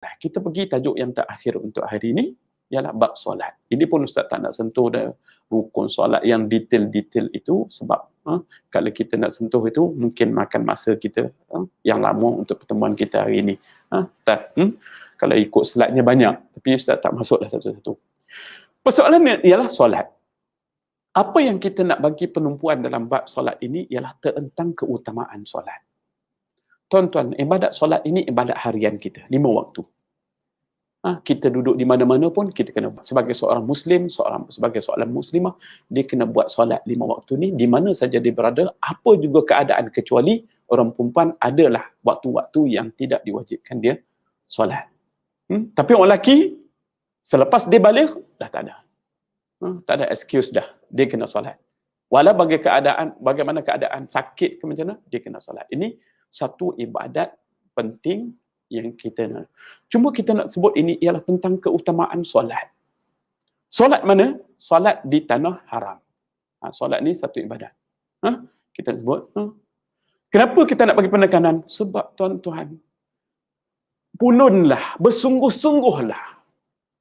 Nah, kita pergi tajuk yang terakhir untuk hari ini, ialah bab solat. Ini pun Ustaz tak nak sentuh dah rukun solat yang detail-detail itu, sebab kalau kita nak sentuh itu, mungkin makan masa kita yang lama untuk pertemuan kita hari ini. Kalau ikut slide-nya banyak, tapi Ustaz tak masuklah satu-satu. Persoalannya ialah solat. Apa yang kita nak bagi penumpuan dalam bab solat ini ialah tentang keutamaan solat. Tuan-tuan, ibadat solat ini ibadat harian kita, 5 waktu. Kita duduk di mana-mana pun kita kena buat. Sebagai seorang Muslim, sebagai seorang Muslimah, dia kena buat solat 5 waktu ni di mana saja dia berada, apa juga keadaan, kecuali orang perempuan adalah waktu-waktu yang tidak diwajibkan dia solat. Tapi orang lelaki, selepas dia balik, dah tak ada. Tak ada excuse dah. Dia kena solat. Walau bagaimana keadaan sakit ke macam mana, dia kena solat. Ini satu ibadat penting yang kita nak. Cuma kita nak sebut ini ialah tentang keutamaan solat. Solat mana? Solat di tanah haram. Solat ni satu ibadat. Kita sebut. Kenapa kita nak bagi penekanan? Sebab tuan-tuan, pulunlah, bersungguh-sungguhlah,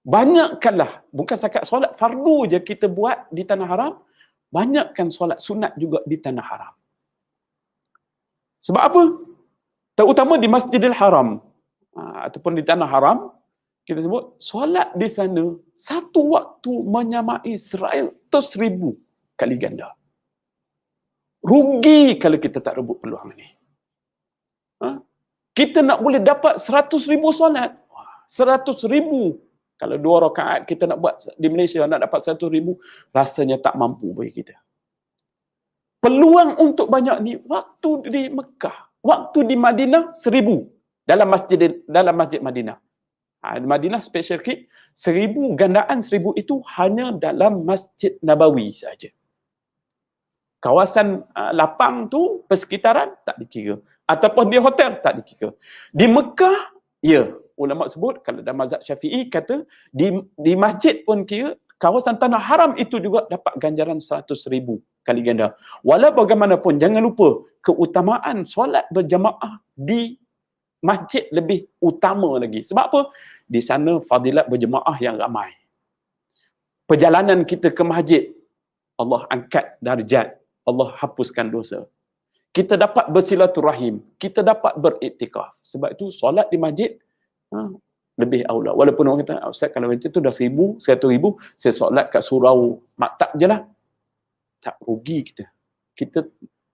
banyakkanlah, bukan sakat solat fardu je kita buat di tanah haram, banyakkan solat sunat juga di tanah haram. Sebab apa? Terutama di Masjidil Haram ataupun di tanah haram, kita sebut solat di sana satu waktu menyamai 100,000 kali ganda. Rugi kalau kita tak rebut peluang ini. Kita nak boleh dapat 100,000 solat. 100,000. Kalau 2 rakaat kita nak buat di Malaysia, nak dapat 100,000, rasanya tak mampu bagi kita. Peluang untuk banyak ni, waktu di Mekah, waktu di Madinah 1,000 dalam masjid Madinah. Madinah special sikit, 1,000 gandaan 1,000 itu hanya dalam Masjid Nabawi saja. Kawasan lapang tu, persekitaran, tak dikira. Ataupun di hotel, tak dikira. Di Mekah, ya, ulama sebut, kalau dalam mazhab Syafi'i kata, di masjid pun kira, kawasan tanah haram itu juga dapat ganjaran 100,000 kali ganda. Walau bagaimanapun, jangan lupa, keutamaan solat berjamaah di masjid lebih utama lagi. Sebab apa? Di sana fadilat berjamaah yang ramai. Perjalanan kita ke masjid, Allah angkat darjat, Allah hapuskan dosa. Kita dapat bersilaturahim, kita dapat beriktikaf. Sebab itu solat di masjid lebih aula. Walaupun orang kata, Ustaz kalau macam tu dah 1,000, 100,000, saya solat kat surau maktab je lah. Tak rugi kita.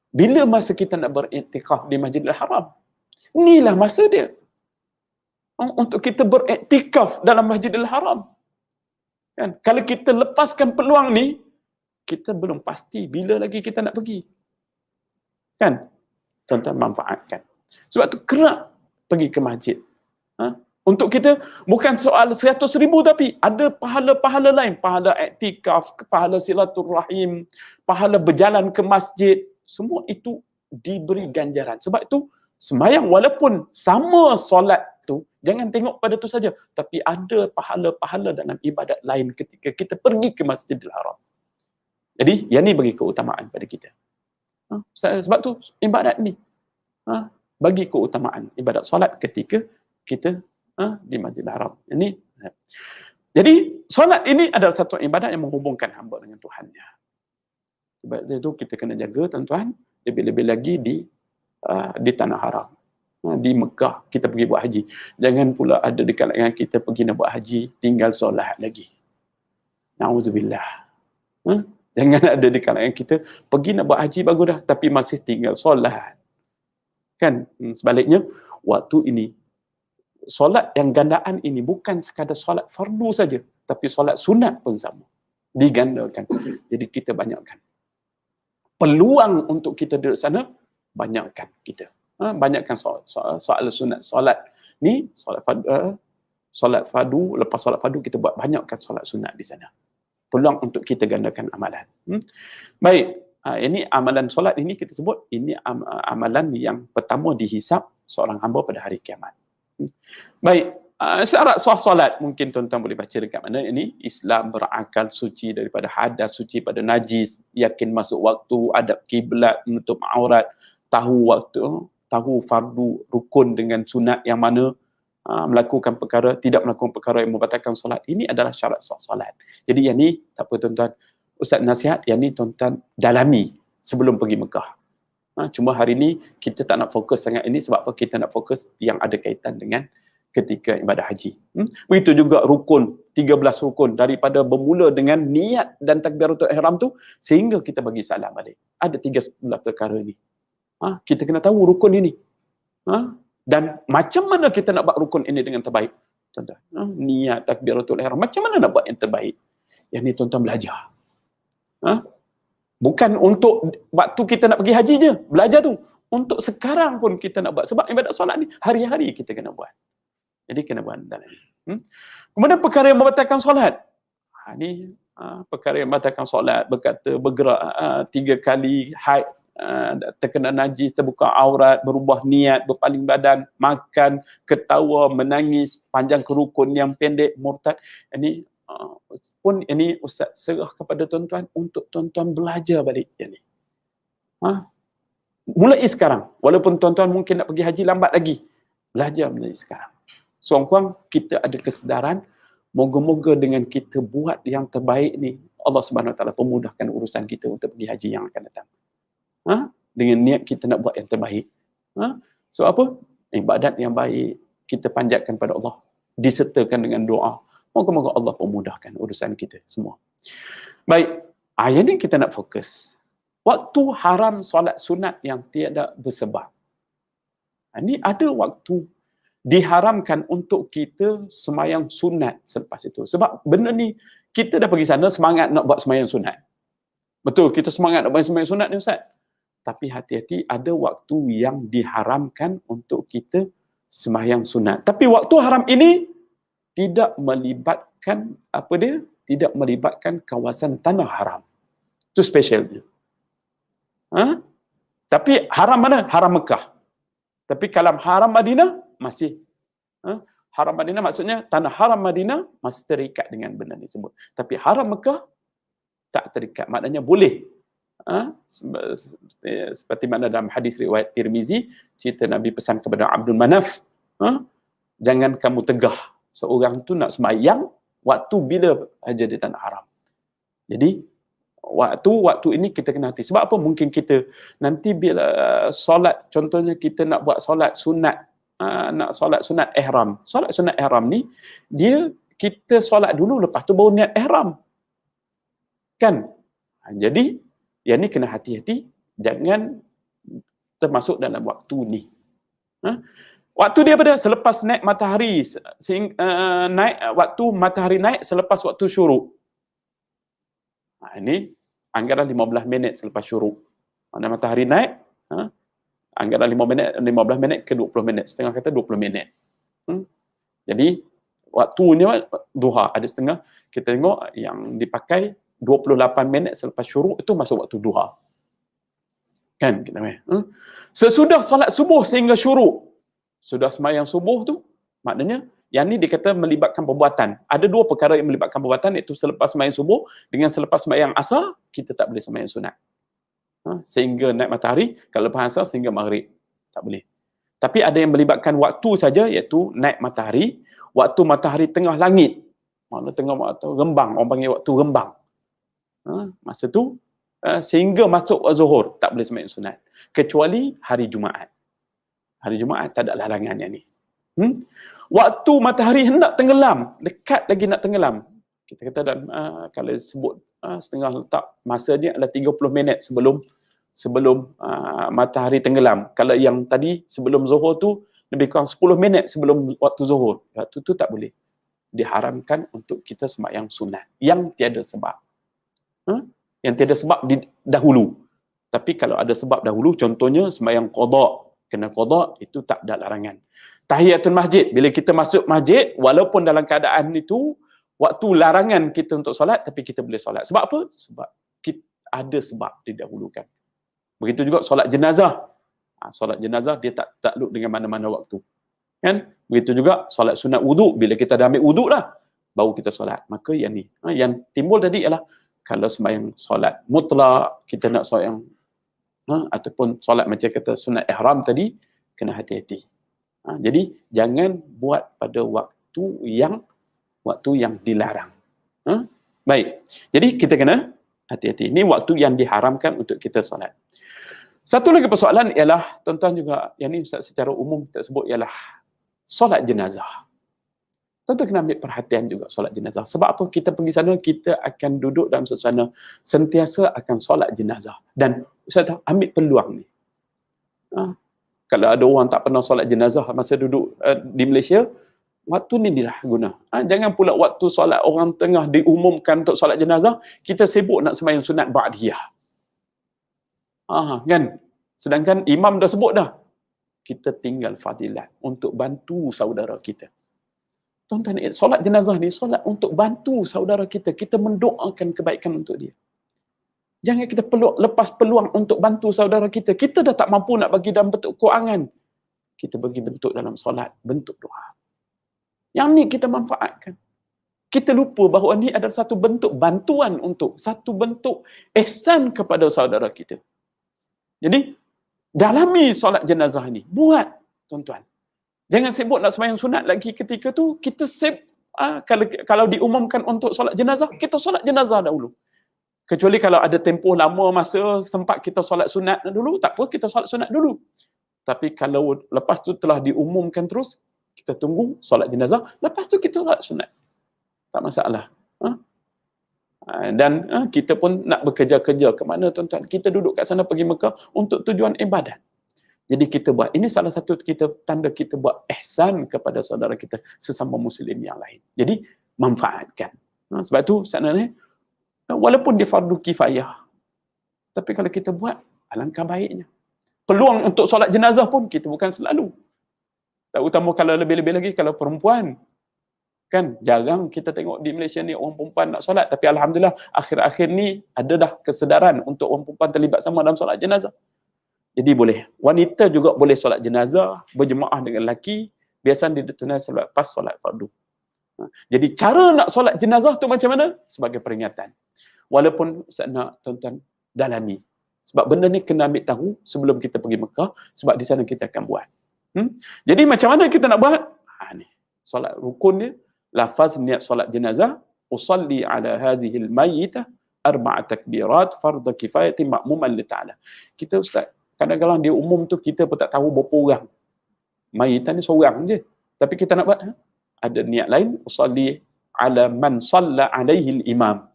Bila masa kita nak beriktikaf di Masjidil Haram? Inilah masa dia. Untuk kita beriktikaf dalam Masjidil Haram. Kan? Kalau kita lepaskan peluang ni, kita belum pasti bila lagi kita nak pergi. Kan? Tuan-tuan manfaatkan. Sebab tu kerap pergi ke masjid. Untuk kita, bukan soal 100,000 tapi ada pahala-pahala lain. Pahala iktikaf, pahala silaturahim, pahala berjalan ke masjid. Semua itu diberi ganjaran. Sebab itu, sembahyang walaupun sama solat tu, jangan tengok pada tu saja. Tapi ada pahala-pahala dalam ibadat lain ketika kita pergi ke Masjidil Haram. Jadi, yang ni bagi keutamaan pada kita. Sebab tu, ibadat ni bagi keutamaan. Ibadat solat ketika kita di Masjidil Haram. Jadi, solat ini adalah satu ibadat yang menghubungkan hamba dengan Tuhannya. Sebab itu kita kena jaga, tuan-tuan, lebih-lebih lagi di tanah haram. Di Mekah, kita pergi buat haji. Jangan pula ada di kalangan kita pergi nak buat haji, tinggal solat lagi. Na'udzubillah. Jangan ada di kalangan kita pergi nak buat haji bagus dah, tapi masih tinggal solat. Kan? Sebaliknya, waktu ini, solat yang gandaan ini bukan sekadar solat fardu saja, tapi solat sunat pun sama. Digandakan. Jadi kita banyakkan. Peluang untuk kita duduk sana, banyakkan kita. Banyakkan soal sunat. Solat ni, solat fardu, lepas solat fardu kita buat banyakkan solat sunat di sana. Peluang untuk kita gandakan amalan. Baik, ini amalan solat ini kita sebut, ini amalan yang pertama dihisap seorang hamba pada hari kiamat. Baik, syarat sah solat mungkin tuan-tuan boleh baca dekat mana ini. Islam, berakal, suci daripada hadas, suci pada najis, yakin masuk waktu, adab kiblat, menutup aurat, tahu waktu, tahu fardu, rukun dengan sunat yang mana, melakukan perkara, tidak melakukan perkara yang membatalkan solat. Ini adalah syarat sah solat. Jadi yang ni, tak apa tuan-tuan, Ustaz nasihat, yang ni tuan-tuan dalami sebelum pergi Mekah. Cuma hari ni kita tak nak fokus sangat ini sebab apa? Kita nak fokus yang ada kaitan dengan ketika ibadah haji. Begitu juga rukun, 13 rukun daripada bermula dengan niat dan takbiratul ihram tu sehingga kita bagi salam balik. Ada 13 perkara ni. Kita kena tahu rukun ini. Dan macam mana kita nak buat rukun ini dengan terbaik? Tuan-tuan, niat takbiratul ihram, macam mana nak buat yang terbaik? Yang ni tuan-tuan belajar. Bukan untuk waktu kita nak pergi haji je, belajar tu. Untuk sekarang pun kita nak buat. Sebab ibadat solat ni, hari-hari kita kena buat. Jadi kena buat dalam ni. Kemudian perkara yang membatalkan solat. Ni perkara yang membatalkan solat, berkata, bergerak 3 kali, haid, terkena najis, terbuka aurat, berubah niat, berpaling badan, makan, ketawa, menangis, panjang kerukun yang pendek, murtad. Ini pun ini Ustaz serah kepada tuan-tuan untuk tuan-tuan belajar balik yang ni. Mulai sekarang, walaupun tuan-tuan mungkin nak pergi haji lambat lagi, belajar mulai sekarang. Soang-kuang kita ada kesedaran, moga-moga dengan kita buat yang terbaik ni, Allah Subhanahu Wa Taala pemudahkan urusan kita untuk pergi haji yang akan datang. Dengan niat kita nak buat yang terbaik. So apa? Ibadat yang baik kita panjatkan pada Allah, disertakan dengan doa. Moga-moga Allah pemudahkan urusan kita semua. Baik, ayat ni kita nak fokus. Waktu haram solat sunat yang tiada bersebab. Ini ada waktu diharamkan untuk kita semayang sunat selepas itu. Sebab benda ni, kita dah pergi sana semangat nak buat semayang sunat. Betul, kita semangat nak buat semayang sunat ni Ustaz. Tapi hati-hati, ada waktu yang diharamkan untuk kita semayang sunat. Tapi waktu haram ini tidak melibatkan tidak melibatkan kawasan tanah haram. Itu specialnya. Tapi haram mana? Haram Mekah. Tapi kalau haram Madinah masih haram Madinah maksudnya tanah haram Madinah masih terikat dengan benda ni sebut. Tapi haram Mekah tak terikat. Maknanya boleh. Seperti mana dalam hadis riwayat Tirmizi, cerita Nabi pesan kepada Abdul Manaf, jangan kamu tegah seorang tu nak sembahyang waktu bila haji di tanah haram. Jadi waktu ini kita kena hati. Sebab apa? Mungkin kita nanti bila solat, contohnya kita nak buat solat sunat, nak solat sunat ihram. Solat sunat ihram ni dia kita solat dulu, lepas tu baru niat ihram. Kan? Jadi yang ni kena hati-hati, jangan termasuk dalam waktu ni. Waktu dia pada selepas naik matahari, naik waktu matahari naik selepas waktu syuruk. Ini anggaran 15 minit selepas syuruk. Mana matahari naik, anggaran 15 minit ke 20 minit, setengah kata 20 minit. Jadi waktunya duha, ada setengah kita tengok yang dipakai 28 minit selepas syuruk itu masuk waktu duha. Kan kita sesudah solat subuh sehingga syuruk. Sudah sembahyang subuh tu, maknanya yang ni dikata melibatkan perbuatan. Ada 2 perkara yang melibatkan perbuatan, iaitu selepas sembahyang subuh dengan selepas sembahyang asar, kita tak boleh sembahyang sunat. Sehingga naik matahari, kalau lepas asar sehingga maghrib, tak boleh. Tapi ada yang melibatkan waktu saja, iaitu naik matahari, waktu matahari tengah langit, mana tengah waktu rembang, orang panggil waktu rembang. Masa tu, sehingga masuk zuhur, tak boleh sembahyang sunat. Kecuali hari Jumaat. Hari Jumaat tak ada larangan yang ni. Waktu matahari hendak tenggelam, dekat lagi nak tenggelam. Kita kata dalam, kalau sebut setengah letak, masa dia adalah 30 minit sebelum matahari tenggelam. Kalau yang tadi sebelum zuhur tu, lebih kurang 10 minit sebelum waktu zuhur. Waktu tu tak boleh. Diharamkan untuk kita sembahyang sunat. Yang tiada sebab. Yang tiada sebab dahulu. Tapi kalau ada sebab dahulu, contohnya sembahyang qada, kena qada, itu tak ada larangan. Tahiyatul masjid, bila kita masuk masjid, walaupun dalam keadaan itu waktu larangan kita untuk solat, tapi kita boleh solat. Sebab apa? Sebab kita ada sebab didahulukan. Begitu juga solat jenazah. Solat jenazah dia tak takluk dengan mana-mana waktu. Kan? Begitu juga solat sunat wuduk, bila kita dah ambil wuduk dah, baru kita solat. Maka yang ni, yang timbul tadi ialah kalau sembahyang solat mutlak, kita nak solat yang ataupun solat macam kata sunat ihram tadi, kena hati-hati. Jadi jangan buat pada waktu yang dilarang. Baik. Jadi kita kena hati-hati. Ini waktu yang diharamkan untuk kita solat. Satu lagi persoalan ialah, tuan-tuan juga, yang ni Ustaz secara umum kita sebut ialah solat jenazah. Tuan-tuan kena ambil perhatian juga solat jenazah. Sebab apa? Kita pergi sana, kita akan duduk dalam suasana sentiasa akan solat jenazah. Dan Ustaz ambil peluang ni. Kalau ada orang tak pernah solat jenazah masa duduk di Malaysia, waktu ni lah guna. Jangan pula waktu solat orang tengah diumumkan untuk solat jenazah, kita sibuk nak sembahyang sunat ba'diyah. Kan? Sedangkan imam dah sebut dah. Kita tinggal fadilat untuk bantu saudara kita. Tuan-tuan, solat jenazah ni solat untuk bantu saudara kita. Kita mendoakan kebaikan untuk dia. Jangan kita lepas peluang untuk bantu saudara kita. Kita dah tak mampu nak bagi dalam bentuk kewangan. Kita bagi bentuk dalam solat, bentuk doa. Yang ni kita manfaatkan. Kita lupa bahawa ni adalah satu bentuk bantuan satu bentuk ihsan kepada saudara kita. Jadi, dalami solat jenazah ni. Buat, tuan-tuan. Jangan sibuk nak sembahyang sunat lagi ketika tu. Kita kalau diumumkan untuk solat jenazah, kita solat jenazah dahulu. Kecuali kalau ada tempoh lama masa sempat kita solat sunat dulu, tak apa, kita solat sunat dulu. Tapi kalau lepas tu telah diumumkan terus, kita tunggu solat jenazah, lepas tu kita solat sunat. Tak masalah. Dan kita pun nak bekerja-kerja ke mana, tuan-tuan? Kita duduk kat sana pergi Mekah untuk tujuan ibadat. Jadi kita buat, ini salah satu tanda kita buat ihsan kepada saudara kita sesama muslim yang lain. Jadi manfaatkan. Sebab tu sebenarnya walaupun dia fardu kifayah, tapi kalau kita buat, alangkah baiknya. Peluang untuk solat jenazah pun kita bukan selalu. Terutama kalau lebih-lebih lagi kalau perempuan. Kan jarang kita tengok di Malaysia ni orang perempuan nak solat, tapi alhamdulillah akhir-akhir ni ada dah kesedaran untuk orang perempuan terlibat sama dalam solat jenazah. Jadi boleh. Wanita juga boleh solat jenazah berjemaah dengan lelaki, biasanya ditunai selepas solat fardu. Jadi cara nak solat jenazah tu macam mana? Sebagai peringatan. Walaupun saya nak tuan-tuan dalami. Sebab benda ni kena ambil tahu sebelum kita pergi Mekah, sebab di sana kita akan buat. Jadi macam mana kita nak buat? Ni. Solat rukun dia, lafaz niat solat jenazah, usalli ala hadhil mayyitah arba'a takbirat fardhu kifayati ma'muman li ta'ala. Kita ustaz, kadang-kadang dia umum tu kita pun tak tahu berapa orang. Mayyitah ni seorang je. Tapi kita nak buat ada niat lain, usalli ala man salla alaihi al-imam.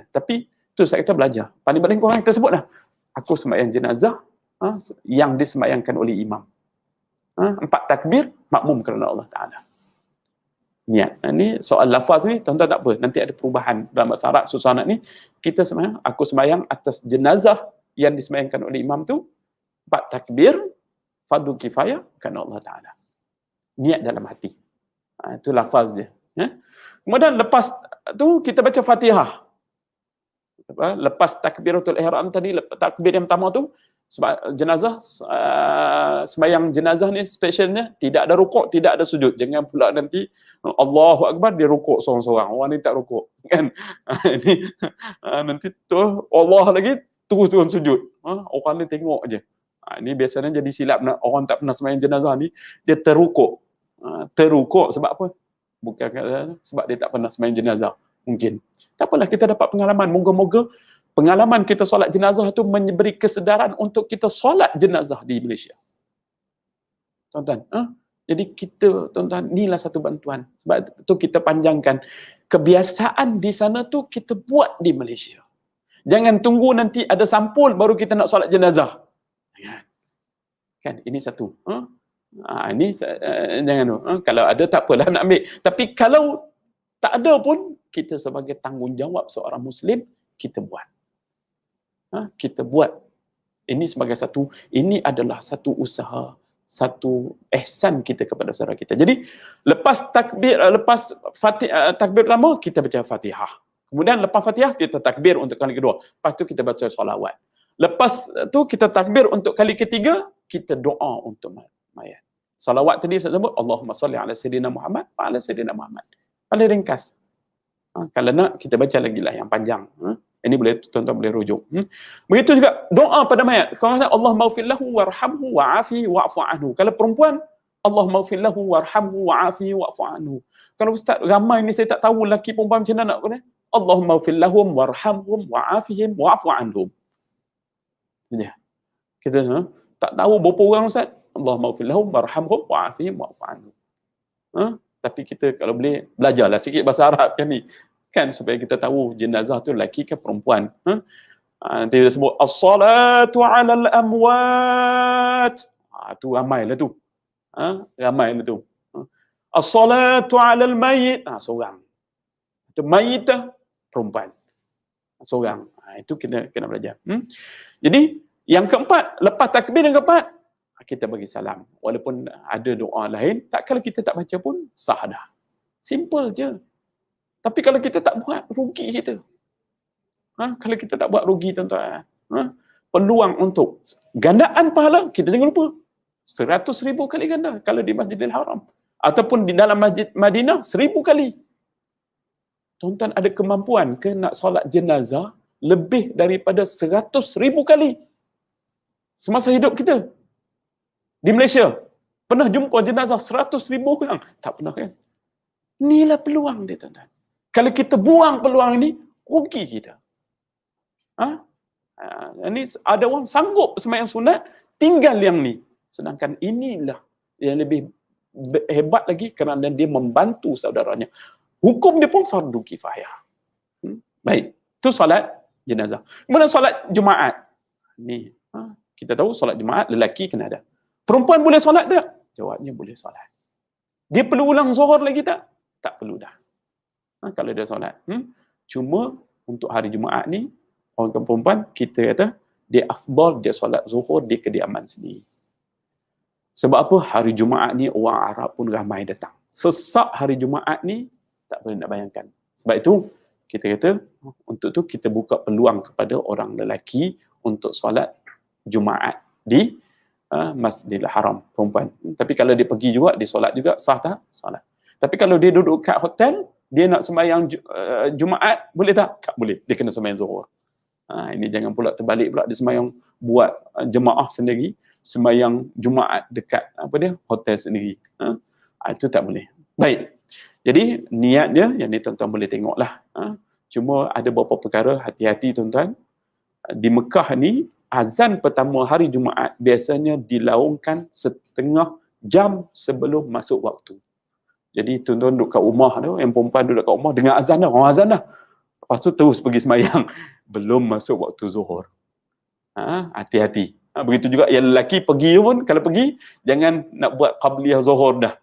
Tapi tu saya kita belajar. Paling-paling korang kita sebut dah. Aku sembahyang jenazah yang disembahyangkan oleh imam. 4 takbir makmum kerana Allah Ta'ala. Niat. Ini soal lafaz ni, tuan-tuan tak apa. Nanti ada perubahan dalam bahasa Arab susanat ni. Kita sembahyang, aku sembahyang atas jenazah yang disembahyangkan oleh imam tu 4 takbir, fardu kifayah kerana Allah Ta'ala. Niat dalam hati. Itu lafaz dia. Kemudian lepas tu kita baca Fatihah. Lepas takbiratul ihram tadi, takbir yang pertama tu, sebab jenazah, sembahyang jenazah ni specialnya tidak ada rukuk, tidak ada sujud. Jangan pula nanti Allahu Akbar dia rukuk seorang-seorang. Orang ni tak rukuk, kan? Ini nanti tu Allah lagi terus sujud. Orang ni tengok aje. Ini biasanya jadi silap orang tak pernah sembahyang jenazah ni, dia terrukuk. Terrukuk sebab apa? Bukan sebab dia tak pernah sembahyang jenazah. Mungkin. Tak apalah, kita dapat pengalaman. Moga-moga pengalaman kita solat jenazah tu memberi kesedaran untuk kita solat jenazah di Malaysia. Tuan-tuan, jadi kita, tuan-tuan, inilah satu bantuan. Sebab tu kita panjangkan. Kebiasaan di sana tu kita buat di Malaysia. Jangan tunggu nanti ada sampul baru kita nak solat jenazah. Kan, ini satu. Ini jangan. Kalau ada tak apalah nak ambil. Tapi kalau tak ada pun, kita sebagai tanggungjawab seorang Muslim, kita buat. Kita buat. Ini sebagai ini adalah satu usaha, satu ihsan kita kepada saudara kita. Jadi, lepas takbir pertama, kita baca Fatihah. Kemudian lepas Fatihah, kita takbir untuk kali kedua. Lepas tu kita baca salawat. Lepas tu kita takbir untuk kali ketiga, kita doa untuk mayat. Salawat tadi saya sebut, Allahumma salli ala sayyidina Muhammad wa ala sayyidina Muhammad. Paling ringkas. Kalau nak, kita baca lagi lah yang panjang. Ini boleh tuan-tuan boleh rujuk. Begitu juga doa pada mayat. Kalau kata Allah maghfir lahu warhamhu wa'afi wa'fu anhu. Kalau perempuan, Allah maghfir lahu warhamhu wa'afi wa'fu anhu. Kalau ustaz ramai ni saya tak tahu lelaki perempuan macam mana nak kena. Allah maghfir lahum warhamhum wa'afihim wa'fu anhum. Dia. Kita tak tahu berapa orang ustaz. Allah maghfir lahum warhamhum wa'afihim wa'fu anhum. Tapi kita kalau boleh belajarlah sikit bahasa Arab kan ni. Kan supaya kita tahu jenazah tu lelaki ke perempuan. Nanti dia sebut as-salatu 'alal amwat. Tu ramailah tu. Ramailah tu. As-salatu 'alal mayyit. Seorang. Itu mayyit perempuan. Seorang. Itu kita kena belajar. Jadi yang keempat, lepas takbir yang keempat, kita bagi salam. Walaupun ada doa lain, tak kalau kita tak baca pun sah dah. Simple je. Tapi kalau kita tak buat, rugi kita. Kalau kita tak buat, rugi tuan-tuan. Peluang untuk gandaan pahala, kita jangan lupa. 100,000 kali ganda kalau di Masjidil Haram. Ataupun di dalam Masjid Madinah, 1000 kali. Tuan-tuan ada kemampuan ke nak solat jenazah lebih daripada 100,000 kali semasa hidup kita? Di Malaysia, pernah jumpa jenazah 100,000 orang? Tak pernah kan? Inilah peluang dia tuan-tuan. Kalau kita buang peluang ini, rugi kita. Ini ada orang sanggup sembahyang sunat, tinggal yang ni. Sedangkan inilah yang lebih hebat lagi kerana dia membantu saudaranya. Hukum dia pun fardu kifayah. Baik, itu solat jenazah. Kemudian solat Jumaat. Ni, kita tahu solat Jumaat lelaki kena ada. Perempuan boleh solat tak? Jawabnya boleh solat. Dia perlu ulang zuhur lagi tak? Tak perlu dah. Kalau dia solat. Cuma untuk hari Jumaat ni, orang perempuan, kita kata, dia afdal, dia solat zuhur di kediaman sendiri. Sebab apa? Hari Jumaat ni, orang Arab pun ramai datang. Sesak hari Jumaat ni, tak boleh nak bayangkan. Sebab itu, kita kata, untuk tu kita buka peluang kepada orang lelaki untuk solat Jumaat di Masjidil Haram, perempuan. Tapi kalau dia pergi juga, dia solat juga, sah tak? Solat. Tapi kalau dia duduk kat hotel, dia nak sembahyang Jumaat, boleh tak? Tak boleh. Dia kena sembahyang zuhur. Ini jangan pula terbalik pula, dia sembahyang buat jemaah sendiri, sembahyang Jumaat dekat hotel sendiri. Itu tak boleh. Baik. Jadi niatnya, yang ni tuan-tuan boleh tengoklah. Cuma ada beberapa perkara, hati-hati tuan-tuan. Di Mekah ni, azan pertama hari Jumaat biasanya dilaungkan setengah jam sebelum masuk waktu. Jadi tuan-tuan duduk kat rumah tu, yang perempuan duduk kat rumah dengar azan dah, orang azan dah. Lepas tu terus pergi sembahyang. Belum masuk waktu zuhur. Hati-hati. Begitu juga yang lelaki pergi pun, kalau pergi, jangan nak buat qabliyah zuhur dah.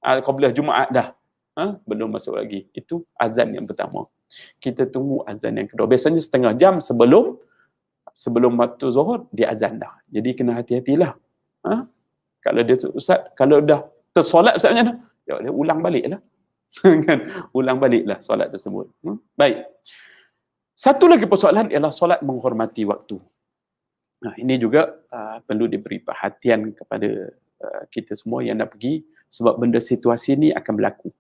Qabliyah Jumaat dah. Belum masuk lagi. Itu azan yang pertama. Kita tunggu azan yang kedua. Biasanya setengah jam sebelum waktu zuhur, dia azan dah. Jadi kena hati-hatilah. Kalau dia ustaz, kalau dah tersolat ustaz macam mana? Dia ulang baliklah. Kan? Ulang baliklah solat tersebut. Baik. Satu lagi persoalan ialah solat menghormati waktu. Ini juga perlu diberi perhatian kepada kita semua yang nak pergi, sebab benda situasi ni akan berlaku.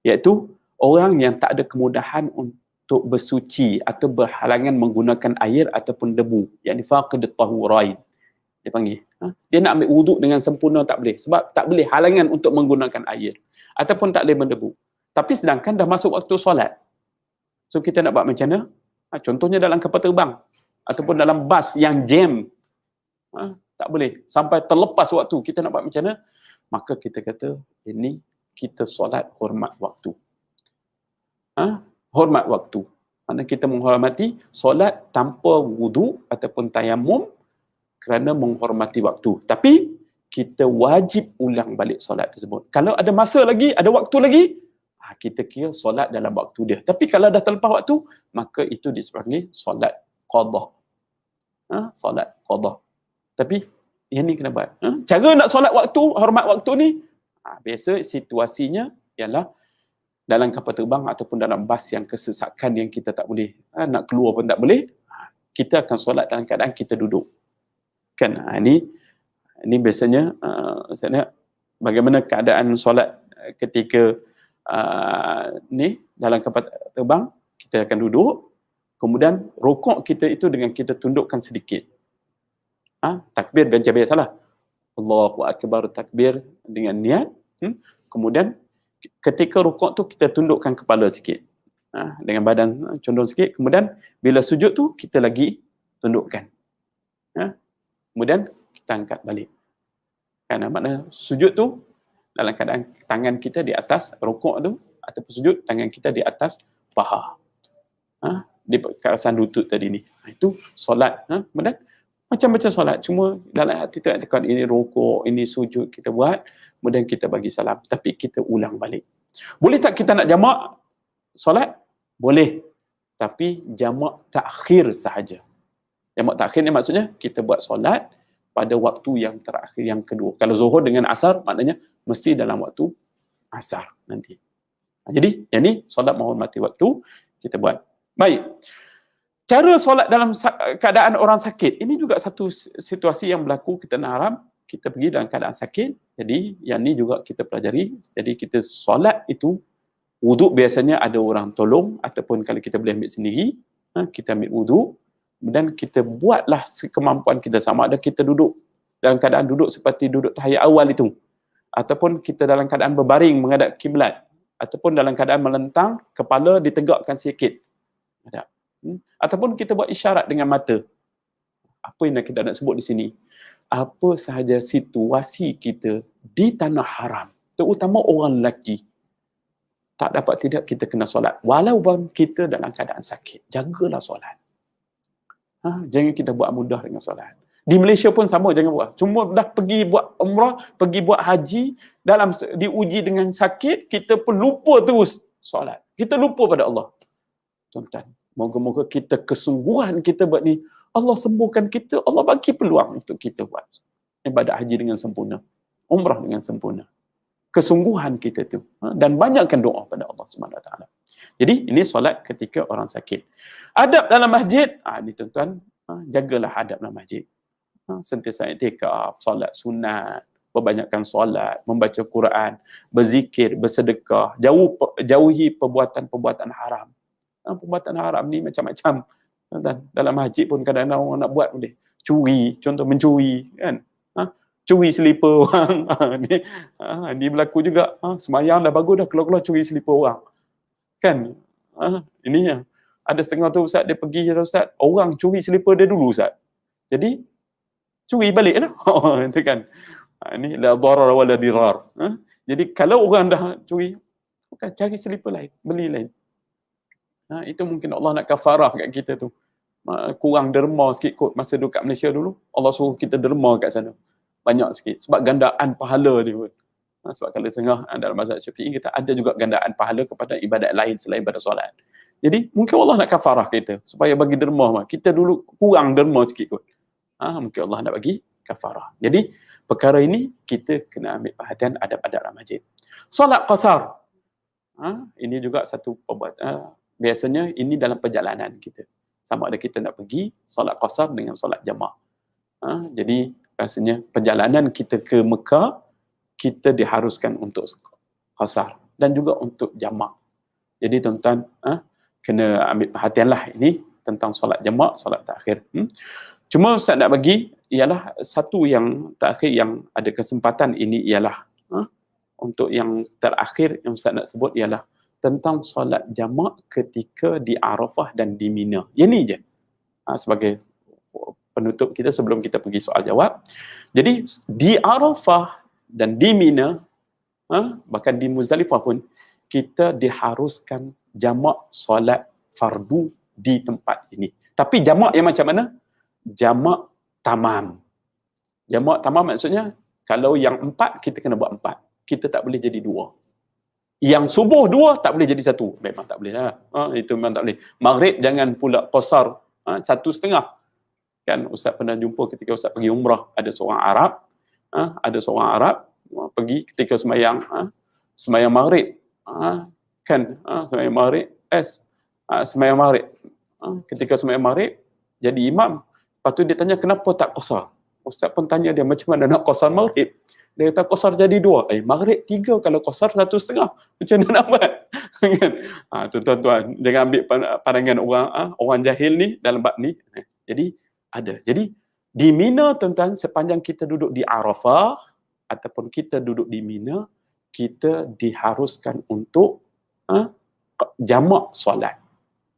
Iaitu orang yang tak ada kemudahan untuk bersuci atau berhalangan menggunakan air ataupun debu, yang faqidut tahurain. Dia panggil. Dia nak ambil wuduk dengan sempurna tak boleh. Sebab tak boleh halangan untuk menggunakan air. Ataupun tak boleh mendebu. Tapi sedangkan dah masuk waktu solat. So kita nak buat macam mana? Contohnya dalam kapal terbang. Ataupun dalam bas yang jam. Tak boleh. Sampai terlepas waktu. Kita nak buat macam mana? Maka kita kata, ini kita solat hormat waktu. Hormat waktu. Mana kita menghormati solat tanpa wudu ataupun tayamum, kerana menghormati waktu. Tapi kita wajib ulang balik solat tersebut. Kalau ada masa lagi, ada waktu lagi, kita kira solat dalam waktu dia. Tapi kalau dah terlepas waktu, maka itu dipanggil solat qada. Solat qada. Tapi yang ni kena buat. Cara nak solat waktu, hormat waktu ni, biasa situasinya ialah dalam kapal terbang ataupun dalam bas yang kesesakan yang kita tak boleh, nak keluar pun tak boleh, kita akan solat dalam keadaan kita duduk. Kan? Ini biasanya bagaimana keadaan solat ketika ni dalam kapal terbang, kita akan duduk. Kemudian rukuk kita itu dengan kita tundukkan sedikit. Takbir dan biasalah. Allahu Akbar, takbir dengan niat. Kemudian ketika rukuk tu kita tundukkan kepala sikit. Dengan badan condong sikit. Kemudian bila sujud tu kita lagi tundukkan. Kemudian kita angkat balik. Kan makna sujud tu dalam keadaan tangan kita di atas rukuk tu, ataupun sujud tangan kita di atas paha. Di kawasan lutut tadi ni. Itu solat. Kemudian macam-macam solat. Cuma dalam hati tu tekan ini rukuk, ini sujud kita buat, kemudian kita bagi salam. Tapi kita ulang balik. Boleh tak kita nak jamak solat? Boleh. Tapi jamak takhir sahaja. Jamak takhir ni maksudnya kita buat solat pada waktu yang terakhir, yang kedua. Kalau zuhur dengan asar, maknanya mesti dalam waktu asar nanti. Jadi, yang ni solat menghormati waktu kita buat. Baik. Cara solat dalam keadaan orang sakit, ini juga satu situasi yang berlaku kita nak haram, kita pergi dalam keadaan sakit. Jadi, yang ni juga kita pelajari. Jadi, kita solat itu, wuduk biasanya ada orang tolong, ataupun kalau kita boleh ambil sendiri, kita ambil wuduk, kemudian kita buatlah sekemampuan kita, sama ada kita duduk dalam keadaan duduk seperti duduk tahiyat awal itu, ataupun kita dalam keadaan berbaring menghadap kiblat, ataupun dalam keadaan melentang, kepala ditegakkan sikit. Ataupun kita buat isyarat dengan mata. Apa yang kita nak sebut di sini? Apa sahaja situasi kita di tanah haram, terutama orang lelaki, tak dapat tidak kita kena solat. Walaupun kita dalam keadaan sakit, jagalah solat. Jangan kita buat mudah dengan solat. Di Malaysia pun sama, jangan buat. Cuma dah pergi buat umrah, pergi buat haji, dalam diuji dengan sakit, kita pun lupa terus solat. Kita lupa pada Allah. Tuan-tuan, moga-moga kita kesungguhan kita buat ni, Allah sembuhkan kita, Allah bagi peluang untuk kita buat ibadat haji dengan sempurna, umrah dengan sempurna. Kesungguhan kita tu, dan banyakkan doa pada Allah SWT. Jadi ini solat ketika orang sakit. Adab dalam masjid, ni tuan-tuan, jagalah adab dalam masjid. Sentiasa iktikaf, solat sunat, perbanyakkan solat, membaca Quran, berzikir, bersedekah, jauhi perbuatan-perbuatan haram. Perbuatan haram ni macam-macam. Dalam masjid pun kadang-kadang orang nak buat boleh. Curi, contoh mencuri, kan? Curi selipar orang. Ni berlaku juga. Semayang dah bagus dah, keluar-keluar curi selipar orang. Kan? Ini yang ada setengah tu Ustaz, dia pergi, Ustaz, orang curi selipar dia dulu Ustaz. Jadi, curi balik lah. Itu kan. Ini la darar wa la dirar. Jadi, kalau orang dah curi, bukan cari selipar lain, beli lain. Itu mungkin Allah nak kafarah kat kita tu. Kurang derma sikit kot masa duduk kat Malaysia dulu. Allah suruh kita derma kat sana. Banyak sikit. Sebab gandaan pahala dia pun. Sebab kalau tengah dalam mazhab Syafi'i, kita ada juga gandaan pahala kepada ibadat lain selain pada solat. Jadi, mungkin Allah nak kafarah kita. Supaya bagi derma. Kita dulu kurang derma sikit kot. Mungkin Allah nak bagi kafarah. Jadi, perkara ini kita kena ambil perhatian adab-adab dalam masjid. Solat qasar. Ini juga satu perbuatan. Biasanya ini dalam perjalanan kita. Sama ada kita nak pergi solat qasar dengan solat jamak. Jadi rasanya perjalanan kita ke Mekah, kita diharuskan untuk qasar dan juga untuk jamak. Jadi tuan-tuan kena ambil perhatianlah ini tentang solat jamak, solat takhir. Cuma Ustaz nak bagi ialah satu yang takhir yang ada kesempatan ini ialah untuk yang terakhir yang Ustaz nak sebut ialah tentang solat jamak ketika di Arafah dan di Mina. Yang ni je. Sebagai penutup kita sebelum kita pergi soal jawab. Jadi di Arafah dan di Mina, bahkan di Muzdalifah pun, kita diharuskan jamak solat fardu di tempat ini. Tapi jamak yang macam mana? Jamak tamam. Jamak tamam maksudnya, kalau yang 4, kita kena buat 4. Kita tak boleh jadi 2. Yang subuh 2 tak boleh jadi 1. Memang tak boleh lah. Itu memang tak boleh. Maghrib jangan pula qasar 1.5. Kan Ustaz pernah jumpa ketika Ustaz pergi umrah, ada seorang Arab, pergi ketika semayang maghrib. Semayang maghrib. Semayang maghrib. Ketika semayang maghrib, jadi imam. Lepas tu dia tanya kenapa tak qasar. Ustaz pun tanya dia macam mana nak qasar maghrib. Dia kata qasar jadi 2. Maghrib 3 kalau qasar 1,5. Macam mana nak buat? Kan? Tuan-tuan, jangan ambil pandangan orang jahil ni dalam bab ni. Jadi ada. Jadi di Mina tuan-tuan, sepanjang kita duduk di Arafah ataupun kita duduk di Mina, kita diharuskan untuk jamak solat.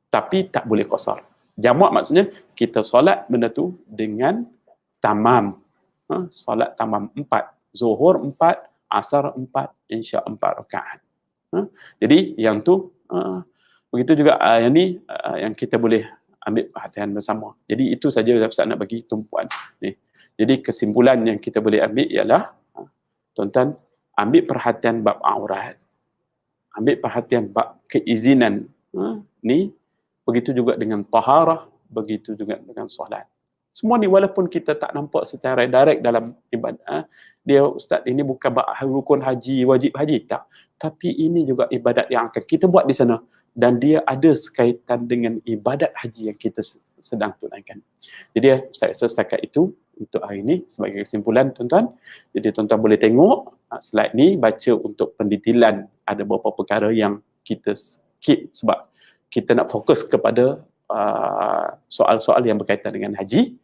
Tapi tak boleh qasar. Jamak maksudnya kita solat benda tu dengan tamam. Solat tamam 4. Zuhur 4, Asar 4, Isya 4 rakaat. Jadi yang tu begitu juga yang ni yang kita boleh ambil perhatian bersama. Jadi itu saja Ustaz nak bagi tumpuan ni. Jadi kesimpulan yang kita boleh ambil ialah tuan-tuan ambil perhatian bab aurat. Ambil perhatian bab keizinan ni, begitu juga dengan taharah, begitu juga dengan solat. Semua ni walaupun kita tak nampak secara direct dalam ibadat, dia ustaz ini bukan bab rukun haji, wajib haji, tak. Tapi ini juga ibadat yang akan kita buat di sana dan dia ada sekaitan dengan ibadat haji yang kita sedang tunaikan. Jadi saya rasa setakat itu untuk hari ini sebagai kesimpulan tuan-tuan. Jadi tuan-tuan boleh tengok slide ni, baca untuk pendetailan ada beberapa perkara yang kita skip sebab kita nak fokus kepada soal-soal yang berkaitan dengan haji.